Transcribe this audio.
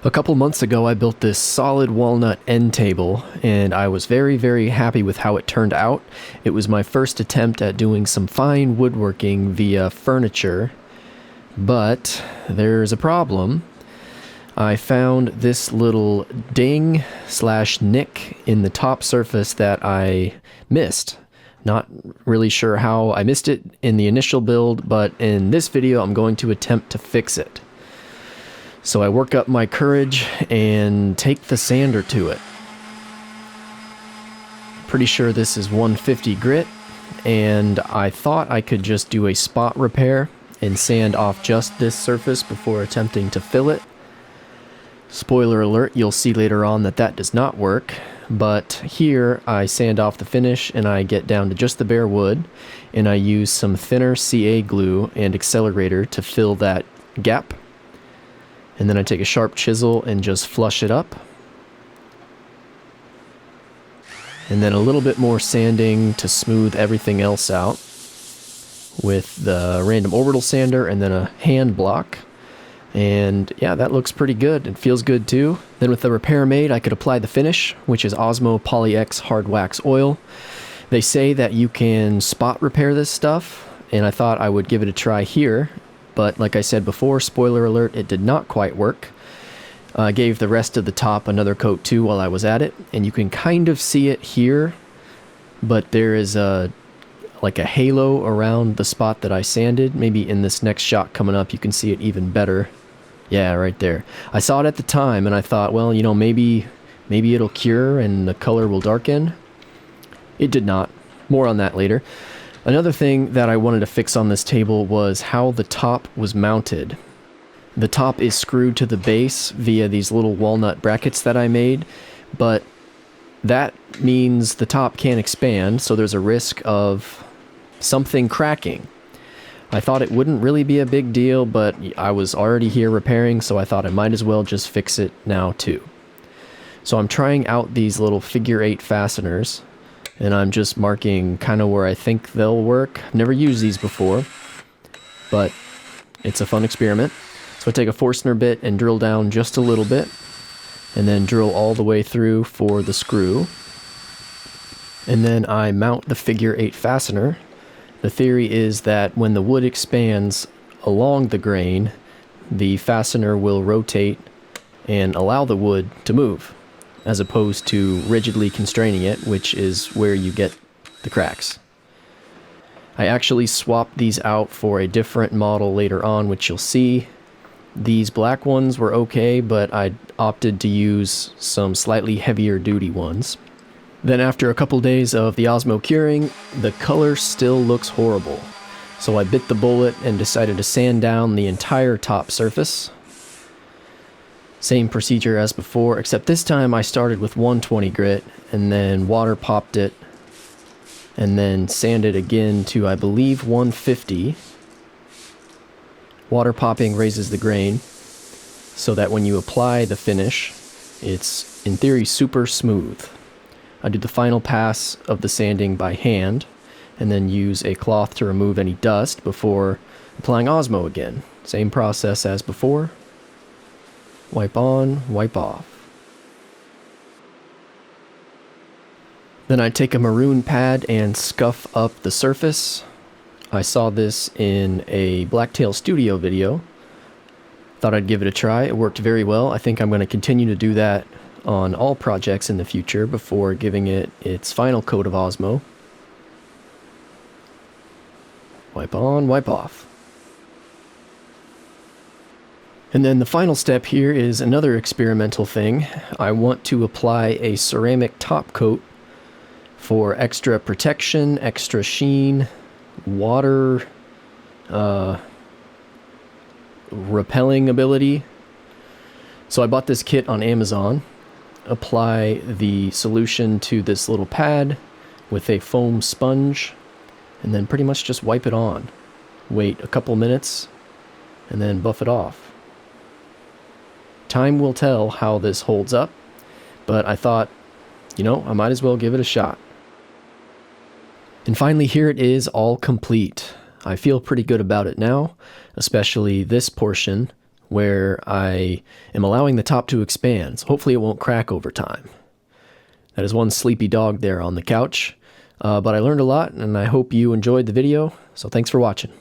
A couple months ago, I built this solid walnut end table, and I was very happy with how it turned out. It was my first attempt at doing some fine woodworking via furniture, but there's a problem. I found this little ding slash nick in the top surface that I missed. Not really sure how I missed it in the initial build, but in this video I'm going to attempt to fix it. So I work up my courage and take the sander to it. Pretty sure this is 150 grit, and I thought I could just do a spot repair and sand off just this surface before attempting to fill it. Spoiler alert, you'll see later on that that does not work, but here I sand off the finish and I get down to just the bare wood, and I use some thinner CA glue and accelerator to fill that gap. And then I take a sharp chisel and just flush it up. And then a little bit more sanding to smooth everything else out with the random orbital sander and then a hand block. And yeah, that looks pretty good. It feels good too. Then with the repair made, I could apply the finish, which is Osmo Poly-X Hard Wax Oil. They say that you can spot repair this stuff, and I thought I would give it a try here. But like I said before, spoiler alert, it did not quite work. I gave the rest of the top another coat too while I was at it, and you can kind of see it here, but there is like a halo around the spot that I sanded. Maybe in this next shot coming up you can see it even better. Yeah, right there. I saw it at the time and I thought, well, you know, maybe it'll cure and the color will darken. It did not. More on that later. Another thing that I wanted to fix on this table was how the top was mounted. The top is screwed to the base via these little walnut brackets that I made, but that means the top can't expand, so there's a risk of something cracking. I thought it wouldn't really be a big deal, but I was already here repairing, so I thought I might as well just fix it now too. So I'm trying out these little figure 8 fasteners, and I'm just marking kind of where I think they'll work. I've never used these before, but it's a fun experiment. So I take a Forstner bit and drill down just a little bit, and then drill all the way through for the screw. And then I mount the figure 8 fastener. The theory is that when the wood expands along the grain, the fastener will rotate and allow the wood to move, as opposed to rigidly constraining it, which is where you get the cracks. I actually swapped these out for a different model later on, which you'll see. These black ones were okay, but I opted to use some slightly heavier duty ones. Then after a couple days of the Osmo curing, the color still looks horrible. So I bit the bullet and decided to sand down the entire top surface. Same procedure as before, except this time I started with 120 grit and then water popped it and then sanded again to, I believe, 150. Water popping raises the grain so that when you apply the finish, it's in theory super smooth. I do the final pass of the sanding by hand and then use a cloth to remove any dust before applying Osmo again. Same process as before. Wipe on, wipe off. Then I take a maroon pad and scuff up the surface. I saw this in a Blacktail Studio video. Thought I'd give it a try. It worked very well. I think I'm going to continue to do that on all projects in the future before giving it its final coat of Osmo. Wipe on, wipe off. And then the final step here is another experimental thing. I want to apply a ceramic top coat for extra protection, extra sheen, water repelling ability. So I bought this kit on Amazon. Apply the solution to this little pad with a foam sponge, and then pretty much just wipe it on. Wait a couple minutes, and then buff it off. Time will tell how this holds up, but I thought, you know, I might as well give it a shot. And finally, here it is, all complete. I feel pretty good about it now, especially this portion where I am allowing the top to expand, so hopefully it won't crack over time. That is one sleepy dog there on the couch, but I learned a lot, and I hope you enjoyed the video, so thanks for watching.